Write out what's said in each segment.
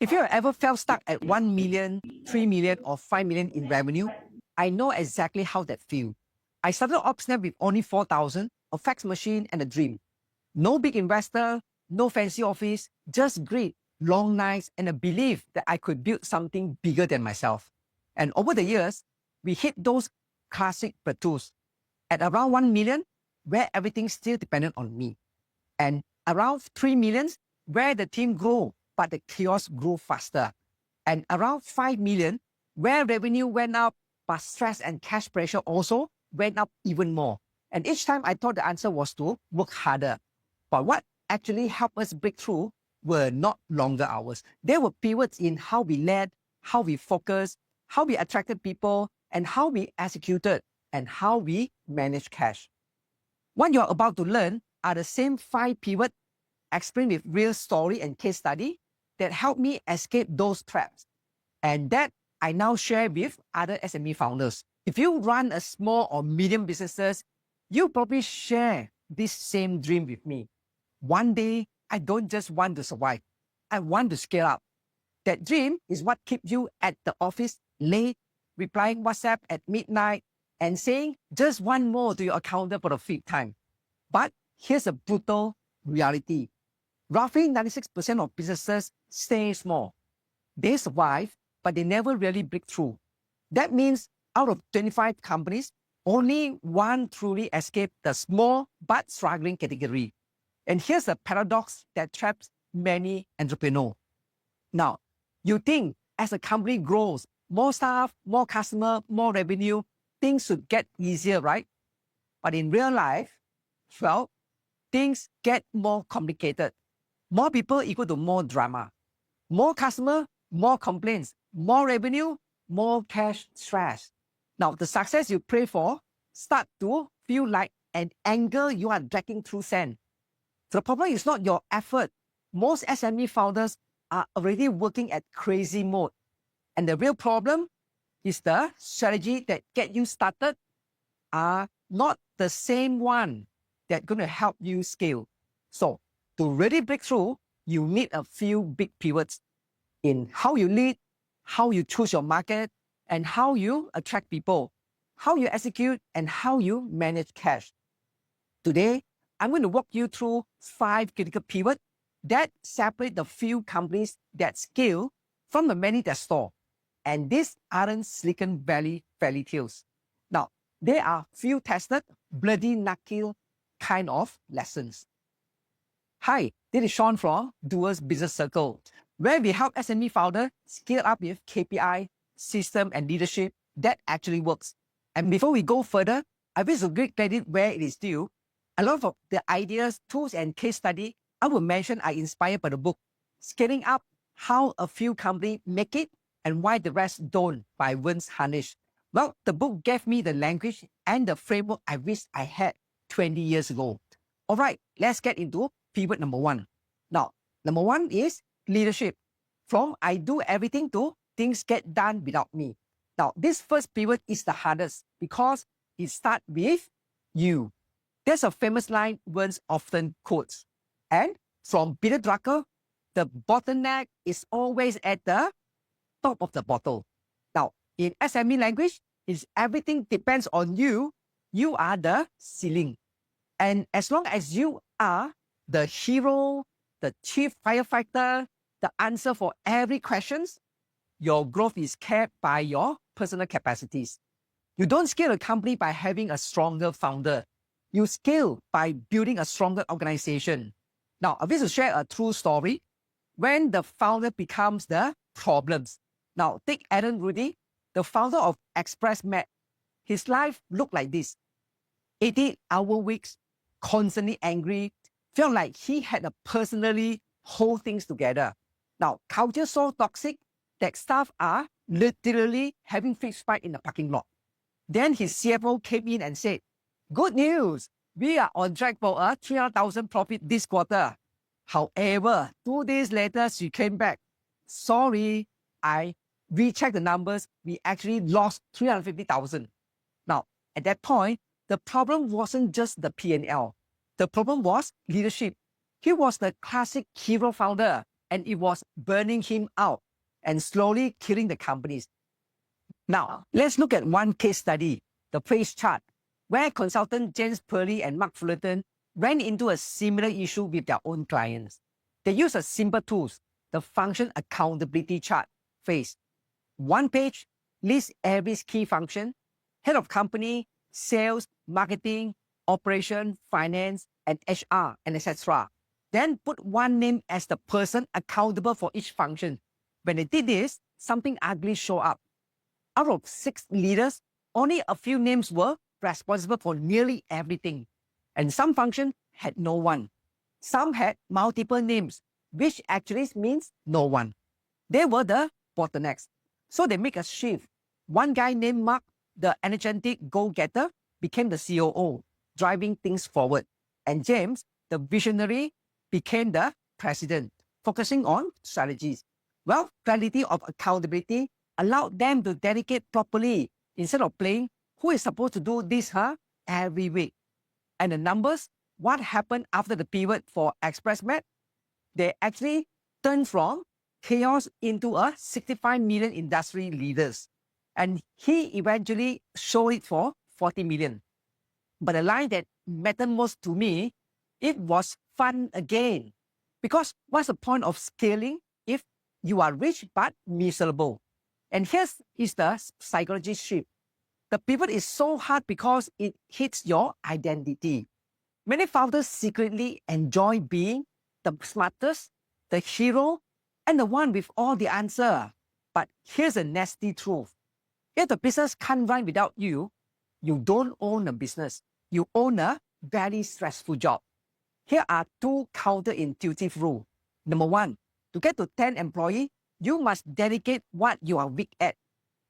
If you ever felt stuck at 1 million, 3 million, or 5 million in revenue, I know exactly how that feels. I started Obsnap with only 4,000, a fax machine, and a dream. No big investor, no fancy office, just grit, long nights, and a belief that I could build something bigger than myself. And over the years, we hit those classic plateaus at around 1 million, where everything still depended on me, and around 3 millions, where the team grew, but the chaos grew faster, and around 5 million, where revenue went up, but stress and cash pressure also went up even more. And each time I thought the answer was to work harder. But what actually helped us break through were not longer hours. There were pivots in how we led, how we focused, how we attracted people, and how we executed, and how we managed cash. What you're about to learn are the same 5 pivots explained with real story and case study that helped me escape those traps, and that I now share with other SME founders. If you run a small or medium businesses, you probably share this same dream with me. One day, I don't just want to survive. I want to scale up. That dream is what keeps you at the office late, replying WhatsApp at midnight, and saying just one more to your accountant for the 5th time. But here's a brutal reality. Roughly 96% of businesses stay small. They survive, but they never really break through. That means out of 25 companies, only one truly escaped the small but struggling category. And here's a paradox that traps many entrepreneurs. Now, you think as a company grows, more staff, more customer, more revenue, things should get easier, right? But in real life, well, things get more complicated. More people equal to more drama. More customer, more complaints. More revenue, more cash stress. Now, the success you pray for start to feel like an angle you are dragging through sand. The problem is not your effort. Most SME founders are already working at crazy mode. And the real problem is the strategy that get you started are not the same one that's going to help you scale. So to really break through, you need a few big pivots in how you lead, how you choose your market, and how you attract people, how you execute, and how you manage cash. Today, I'm going to walk you through 5 critical pivots that separate the few companies that scale from the many that stall. And these aren't Silicon Valley fairy tales. Now, they are field tested, bloody knuckle kind of lessons. Hi, this is Sean from Doer's Business Circle, where we help SME founders scale up with KPI, system, and leadership that actually works. And before we go further, I wish to give credit where it is due. A lot of the ideas, tools, and case study I will mention are inspired by the book, Scaling Up, How a Few Companies Make It and Why the Rest Don't by Vince Harnish. Well, the book gave me the language and the framework I wish I had 20 years ago. All right, let's get into pivot number 1. Now, number 1 is leadership. From I do everything to things get done without me. Now, this first pivot is the hardest because it starts with you. There's a famous line Vince often quotes. And from Peter Drucker, the bottleneck is always at the top of the bottle. Now, in SME language, is everything depends on you. You are the ceiling. And as long as you are the hero, the chief firefighter, the answer for every question, your growth is capped by your personal capacities. You don't scale a company by having a stronger founder. You scale by building a stronger organization. Now, I wish to share a true story when the founder becomes the problems. Now, take Aaron Rudy, the founder of ExpressMat. His life looked like this. 80-hour weeks, constantly angry, felt like he had to personally hold things together. Now, culture so toxic that staff are literally having fist fight in the parking lot. Then his CFO came in and said, "Good news, we are on track for a 300,000 profit this quarter." However, 2 days later, she came back. "Sorry, I rechecked the numbers. We actually lost 350,000. Now, at that point, the problem wasn't just the P&L. The problem was leadership. He was the classic hero founder, and it was burning him out and slowly killing the companies. Now, let's look at one case study, the phase chart, where consultant James Purley and Mark Fullerton ran into a similar issue with their own clients. They used a simple tool, the function accountability chart phase. One page lists every key function, head of company, sales, marketing, operation, finance, and HR, and etc. Then put one name as the person accountable for each function. When they did this, something ugly showed up. Out of 6 leaders, only a few names were responsible for nearly everything. And some functions had no one. Some had multiple names, which actually means no one. They were the bottlenecks. So they make a shift. One guy named Mark, the energetic go-getter, became the COO, driving things forward. And James, the visionary, became the president, focusing on strategies. Well, clarity of accountability allowed them to dedicate properly instead of playing who is supposed to do this every week. And the numbers, what happened after the pivot for ExpressMed? They actually turned from chaos into a 65 million industry leaders. And he eventually showed it for 40 million. But the line that mattered most to me, it was fun again. Because what's the point of scaling if you are rich but miserable? And here's the psychology shift. The pivot is so hard because it hits your identity. Many founders secretly enjoy being the smartest, the hero, and the one with all the answer. But here's a nasty truth. If the business can't run without you, you don't own a business. You own a very stressful job. Here are 2 counterintuitive rules. Number 1, to get to 10 employees, you must dedicate what you are weak at.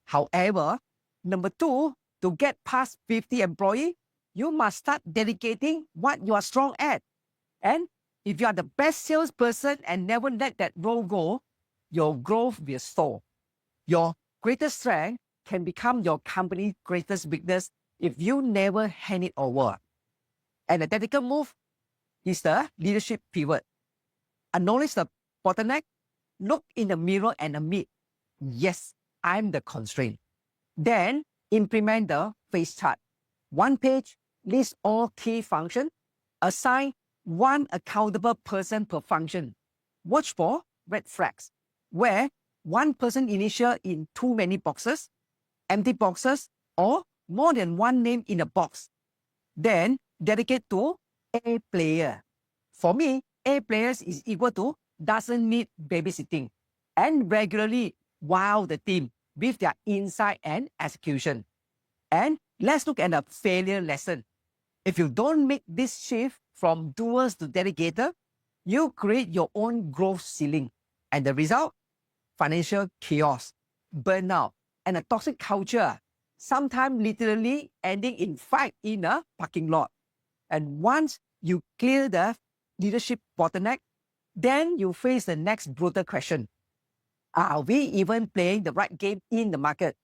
However, number 2, to get past 50 employees, you must start dedicating what you are strong at. And if you are the best salesperson and never let that role go, your growth will stall. Your greatest strength can become your company's greatest weakness if you never hand it over. And the tactical move is the leadership pivot. Acknowledge the bottleneck, look in the mirror and admit, yes, I'm the constraint. Then implement the phase chart. One page lists all key functions. Assign one accountable person per function. Watch for red flags, where one person initial in too many boxes, empty boxes, or more than one name in a box. Then dedicate to A player. For me, A players is equal to doesn't need babysitting and regularly wow the team with their insight and execution. And let's look at a failure lesson. If you don't make this shift from doers to delegator, you create your own growth ceiling. And the result? Financial chaos, burnout, and a toxic culture, sometimes literally ending in fight in a parking lot. And once you clear the leadership bottleneck, then you face the next brutal question. Are we even playing the right game in the market?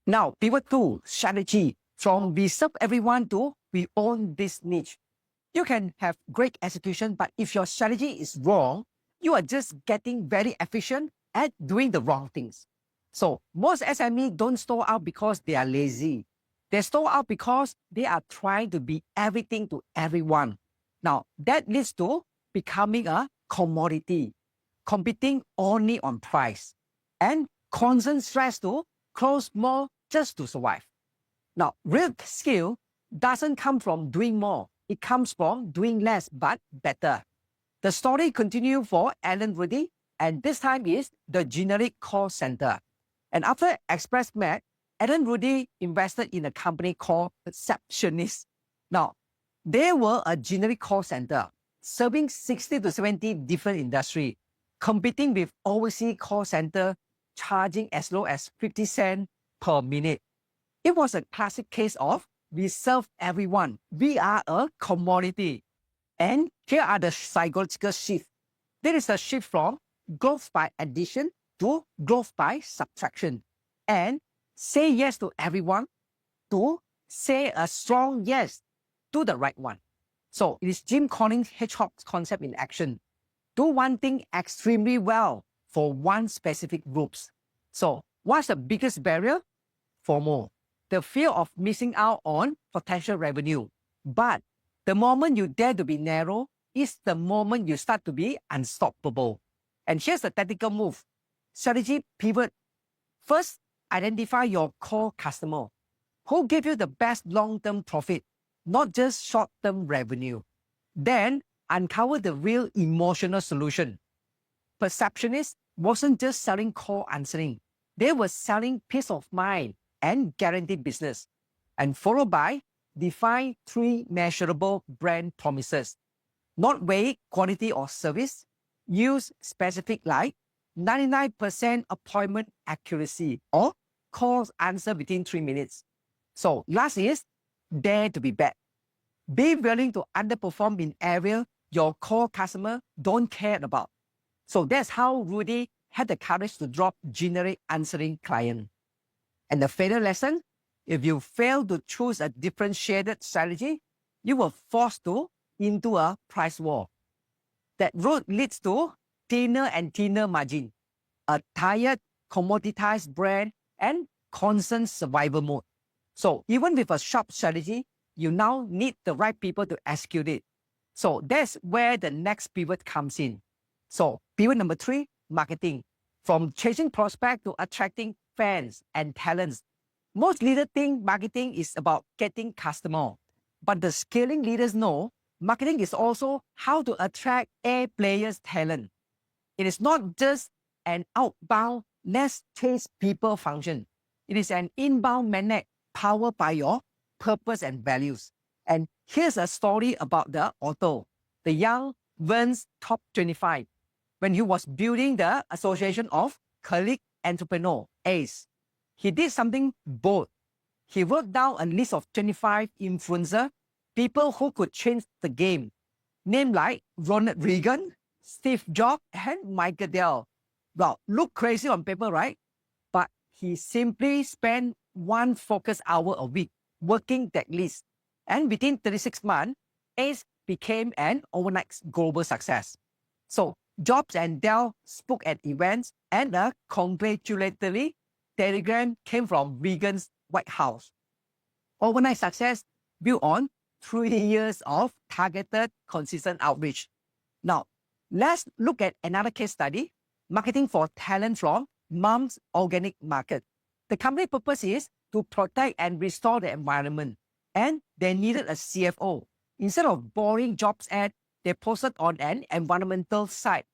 Now, pivot to strategy. From we serve everyone to we own this niche. You can have great execution, but if your strategy is wrong, you are just getting very efficient at doing the wrong things. So most SME don't store out because they are lazy. They store out because they are trying to be everything to everyone. Now, that leads to becoming a commodity, competing only on price, and constant stress to close more just to survive. Now, real skill doesn't come from doing more. It comes from doing less but better. The story continues for Alan Rudy, and this time is the generic call center. And after ExpressMed, Alan Rudy invested in a company called Receptionist. Now, they were a generic call center serving 60 to 70 different industries, competing with overseas call center, charging as low as 50 cents per minute. It was a classic case of we serve everyone. We are a commodity. And here are the psychological shifts. There is a shift from growth by addition to growth by subtraction. And say yes to everyone to say a strong yes to the right one. So it is Jim Collins' hedgehog concept in action. do one thing extremely well for one specific groups. So what's the biggest barrier? FOMO, the fear of missing out on potential revenue. But the moment you dare to be narrow is the moment you start to be unstoppable. And here's the tactical move. Strategy pivot. First, identify your core customer who give you the best long-term profit, not just short-term revenue. Then, uncover the real emotional solution. Perceptionists wasn't just selling call answering. They were selling peace of mind and guaranteed business. And followed by, define 3 measurable brand promises. Not vague quality or service. Use specific like 99% appointment accuracy or calls answer within 3 minutes. So last is dare to be bad. Be willing to underperform in area your core customer don't care about. So that's how Rudy had the courage to drop generic answering client. And the failure lesson, if you fail to choose a differentiated strategy, you were forced into a price war. That road leads to thinner and thinner margin, a tired, commoditized brand, and constant survival mode. So even with a sharp strategy, you now need the right people to execute it. So that's where the next pivot comes in. So pivot number 3, marketing. From chasing prospects to attracting fans and talents. Most leaders think marketing is about getting customers. But the scaling leaders know marketing is also how to attract A players' talent. It is not just an outbound, let's chase people function. It is an inbound magnet powered by your purpose and values. And here's a story about the author, the young Vance Top 25, when he was building the Association of Colleague Entrepreneur, ACE. He did something bold. He wrote down a list of 25 influencers, people who could change the game, named like Ronald Reagan, Steve Jobs, and Michael Dell. Well, look crazy on paper, right? But he simply spent 1 focus hour a week working that list. And within 36 months, ACE became an overnight global success. So Jobs and Dell spoke at events, and a congratulatory telegram came from Reagan's White House. Overnight success built on 3 years of targeted, consistent outreach. Now, let's look at another case study, marketing for talent from Mom's Organic Market. The company purpose is to protect and restore the environment, and they needed a CFO. Instead of boring jobs ad, they posted on an environmental site,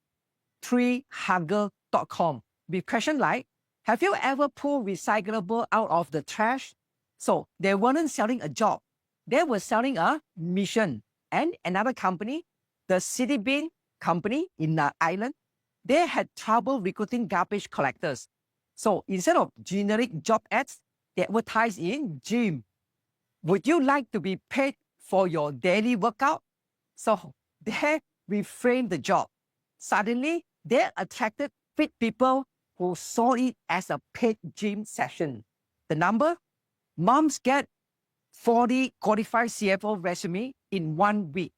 treehugger.com, with questions like, have you ever pulled recyclable out of the trash? So they weren't selling a job. They were selling a mission. And another company, the City Bin company in Ireland, they had trouble recruiting garbage collectors. So instead of generic job ads, they advertised in gym. Would you like to be paid for your daily workout? So they reframed the job. Suddenly, they attracted fit people who saw it as a paid gym session. The number? Moms get 40 qualified CFO resume in 1 week,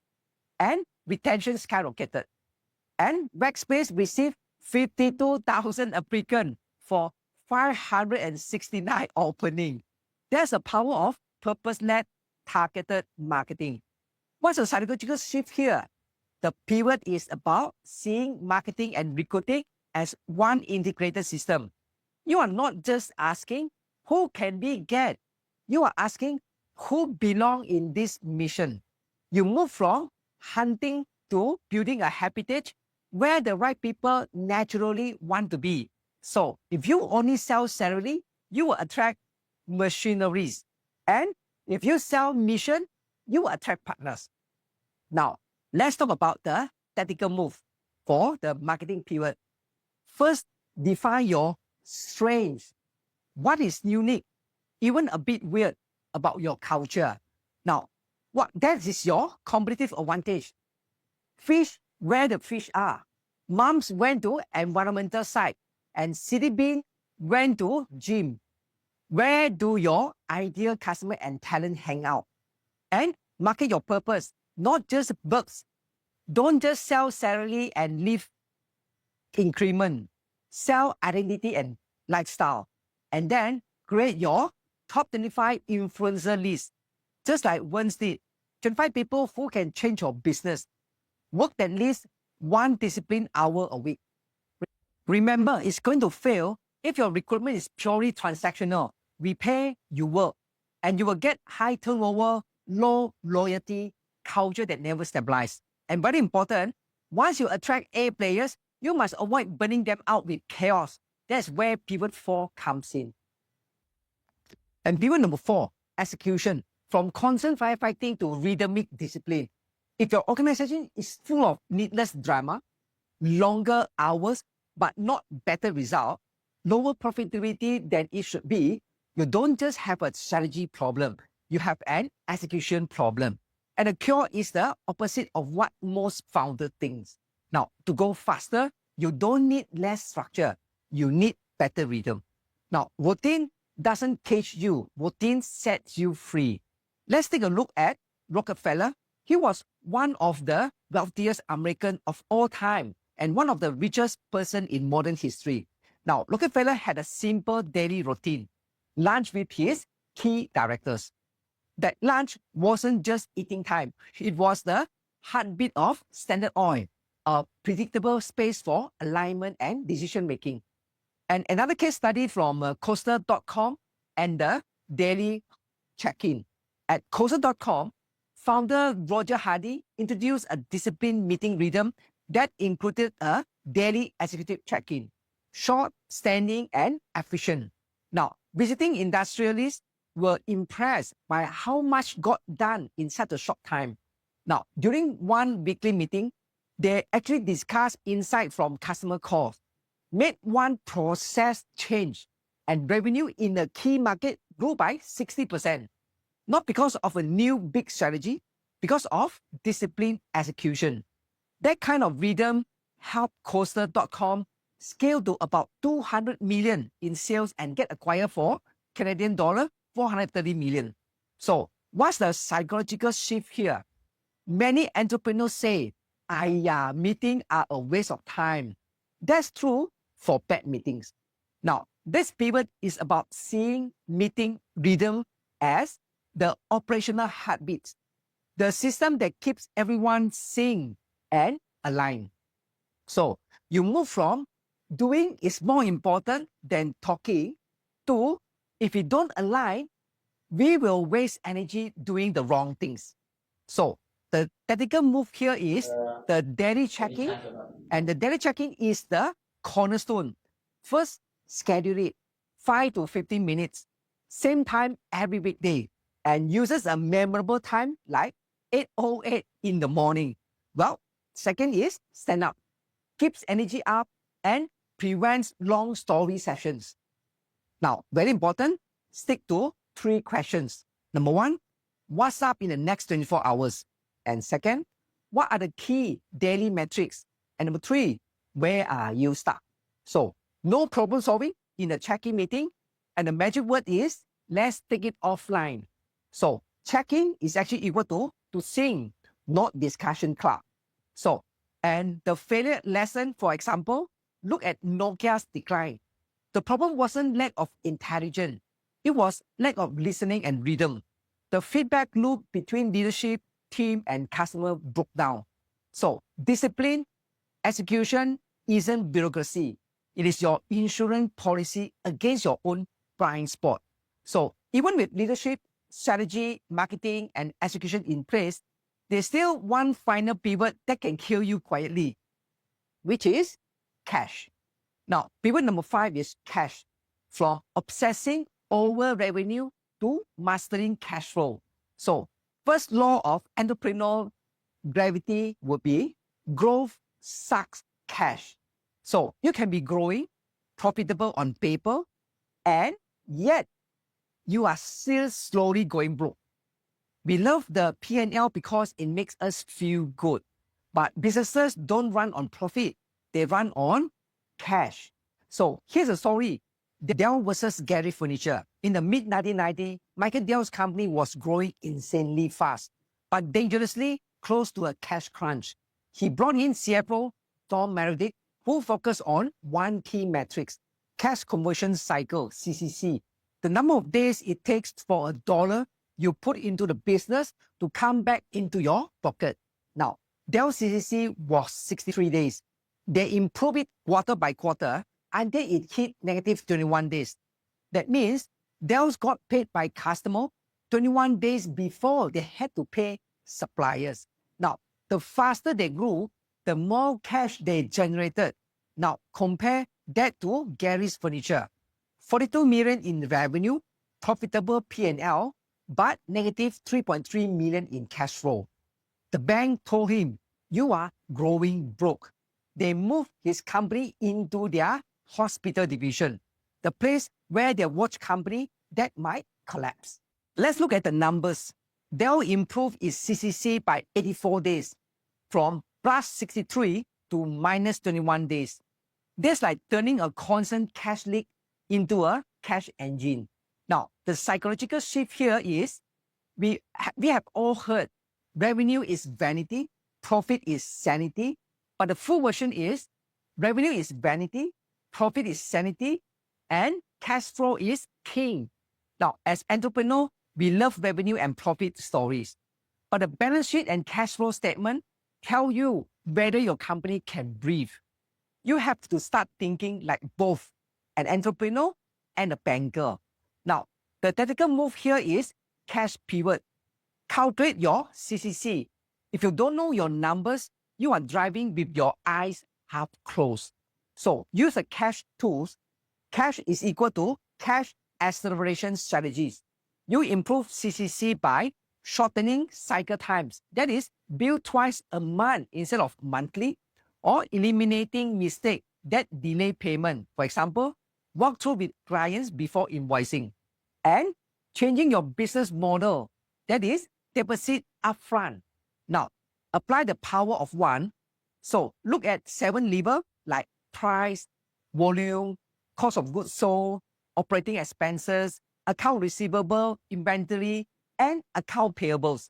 and retention skyrocketed. And Workspace received 52,000 applicants for 569 opening. There's a power of purpose-led targeted marketing. What's the psychological shift here? The pivot is about seeing marketing and recruiting as one integrated system. You are not just asking who can we get. You are asking who belong in this mission. You move from hunting to building a habitat where the right people naturally want to be. So if you only sell salary, you will attract machineries. And if you sell mission, you will attract partners. Now, let's talk about the tactical move for the marketing pivot. First, define your strengths. What is unique, even a bit weird about your culture? Now, that is your competitive advantage. Fish where the fish are. Moms went to environmental site, and City Bean went to gym. Where do your ideal customer and talent hang out? And market your purpose, not just bugs, Don't just sell salary and leave increment. Sell identity and lifestyle. And then create your top 25 influencer list. Just like Vance did. 25 people who can change your business. Work at least one discipline hour a week. Remember, it's going to fail if your recruitment is purely transactional. We pay, you work, and you will get high turnover, low loyalty, culture that never stabilizes. And very important, once you attract A players, you must avoid burning them out with chaos. That's where pivot 4 comes in. And pivot number 4, execution. From constant firefighting to rhythmic discipline. If your organization is full of needless drama, longer hours, but not better result, lower profitability than it should be, you don't just have a strategy problem, you have an execution problem. And the cure is the opposite of what most founders think. Now, to go faster, you don't need less structure, you need better rhythm. Now, routine doesn't cage you, routine sets you free. Let's take a look at Rockefeller. He was one of the wealthiest Americans of all time and one of the richest person in modern history. Now, Rockefeller had a simple daily routine, lunch with his key directors. That lunch wasn't just eating time. It was the heartbeat of Standard Oil, a predictable space for alignment and decision making. And another case study from Coaster.com and the daily check-in. At Coaster.com, founder Roger Hardy introduced a disciplined meeting rhythm that included a daily executive check-in, short, standing, and efficient. Now, visiting industrialists were impressed by how much got done in such a short time. Now, during one weekly meeting, they actually discussed insight from customer calls, made one process change, and revenue in the key market grew by 60%. Not because of a new big strategy, because of disciplined execution. That kind of rhythm helped Coaster.com scale to about 200 million in sales and get acquired for Canadian dollar 430 million. So what's the psychological shift here? Many entrepreneurs say, meetings are a waste of time. That's true for bad meetings. Now, this pivot is about seeing meeting rhythm as the operational heartbeats, the system that keeps everyone synced and aligned. So you move from doing is more important than talking to, if we don't align, we will waste energy doing the wrong things. So the tactical move here is the daily checking, and the daily checking is the cornerstone. First, schedule it 5 to 15 minutes, same time every weekday, and uses a memorable time like 8:08 in the morning. Well, second is stand up, keeps energy up and prevents long story sessions. Now, very important, stick to 3 questions. Number 1, what's up in the next 24 hours? And second, what are the key daily metrics? And number 3, where are you stuck? So, no problem solving in a check-in meeting. And the magic word is, let's take it offline. So, check-in is actually equal to sing, not discussion club. So, and the failure lesson, for example, look at Nokia's decline. The problem wasn't lack of intelligence. It was lack of listening and rhythm. The feedback loop between leadership, team, and customer broke down. So, discipline, execution isn't bureaucracy. It is your insurance policy against your own blind spot. So, even with leadership, strategy, marketing, and execution in place, there's still one final pivot that can kill you quietly, which is cash. Now, pivot number 5 is cash. From obsessing over revenue to mastering cash flow. So, first law of entrepreneurial gravity would be growth sucks cash. So, you can be growing, profitable on paper, and yet you are still slowly going broke. We love the P&L because it makes us feel good. But businesses don't run on profit. They run on cash. So here's a story. Dell versus Gary Furniture. In the mid-1990s, Michael Dell's company was growing insanely fast, but dangerously close to a cash crunch. he brought in CFO Tom Meredith, who focused on one key metrics, cash conversion cycle, CCC. The number of days it takes for $1 you put into the business to come back into your pocket. Now, Dell CCC was 63 days. They improved it quarter by quarter until it hit negative 21 days. That means Dell's got paid by customer 21 days before they had to pay suppliers. Now, the faster they grew, the more cash they generated. Now, compare that to Gary's Furniture. 42 million in revenue, profitable P&L, but negative 3.3 million in cash flow. The bank told him, you are growing broke. They moved his company into their hospital division, the place where their watch company that might collapse. Let's look at the numbers. Dell improved its CCC by 84 days, from plus 63 to minus 21 days. That's like turning a constant cash leak into a cash engine. Now, the psychological shift here is we have all heard revenue is vanity, profit is sanity, but the full version is revenue is vanity, profit is sanity, and cash flow is king. Now, as entrepreneur, we love revenue and profit stories, but the balance sheet and cash flow statement tell you whether your company can breathe. You have to start thinking like both an entrepreneur and a banker. Now, the tactical move here is cash pivot. Calculate your CCC. If you don't know your numbers, you are driving with your eyes half closed. So use the cash tools. Cash is equal to cash acceleration strategies. You improve CCC by shortening cycle times. That is, bill twice a month instead of monthly, or eliminating mistakes that delay payment. For example, walk through with clients before invoicing. And changing your business model. That is, deposit upfront. Now, apply the power of one. So look at 7 levers like price, volume, cost of goods sold, operating expenses, account receivable, inventory, and account payables.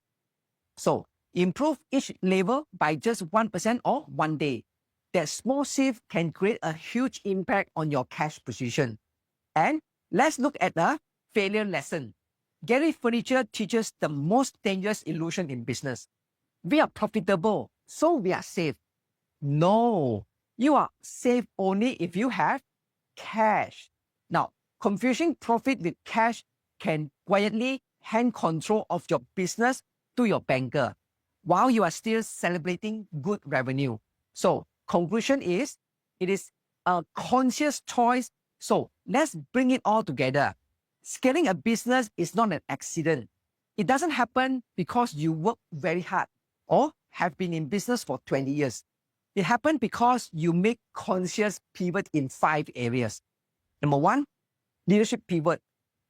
So improve each level by just 1% or 1 day. That small shift can create a huge impact on your cash position. And let's look at the failure lesson. Gary Furniture teaches the most dangerous illusion in business. We are profitable, so we are safe. No, you are safe only if you have cash. Now, confusing profit with cash can quietly hand control of your business to your banker while you are still celebrating good revenue. So, conclusion is, it is a conscious choice. So, let's bring it all together. Scaling a business is not an accident. It doesn't happen because you work very hard or have been in business for 20 years. It happened because you make conscious pivot in 5 areas. Number 1, leadership pivot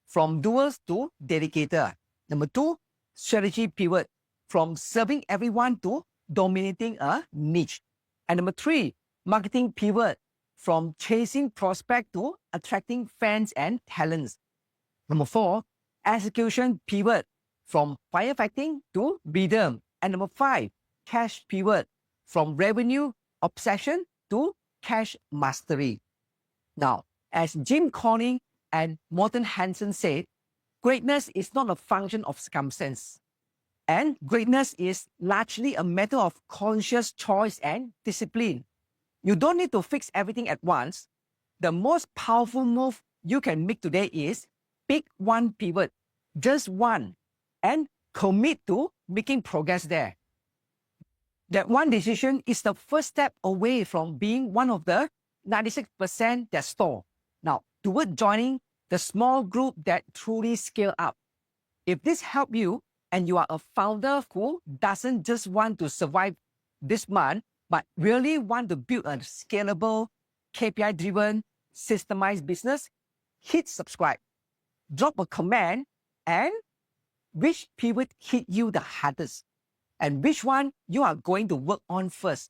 from doers to delegator. Number 2, strategy pivot from serving everyone to dominating a niche. And number 3, marketing pivot from chasing prospect to attracting fans and talents. Number 4, execution pivot from firefighting to rhythm. And number 5, cash pivot from revenue obsession to cash mastery. Now, as Jim Conning and Morton Hansen said, greatness is not a function of circumstance. And greatness is largely a matter of conscious choice and discipline. You don't need to fix everything at once. The most powerful move you can make today is pick one pivot, just one, and commit to making progress there. That one decision is the first step away from being one of the 96% that stall. Now, toward joining the small group that truly scale up. If this helped you and you are a founder who doesn't just want to survive this month, but really want to build a scalable, KPI-driven, systemized business, hit subscribe. Drop a comment and which pivot hit you the hardest and which one you are going to work on first.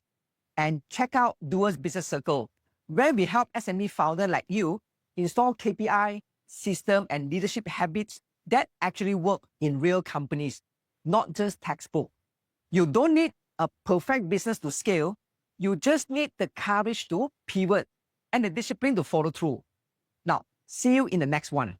And check out Doer's Business Circle, where we help SME founder like you install KPI, system, and leadership habits that actually work in real companies, not just textbook. You don't need a perfect business to scale, you just need the courage to pivot and the discipline to follow through. Now, see you in the next one.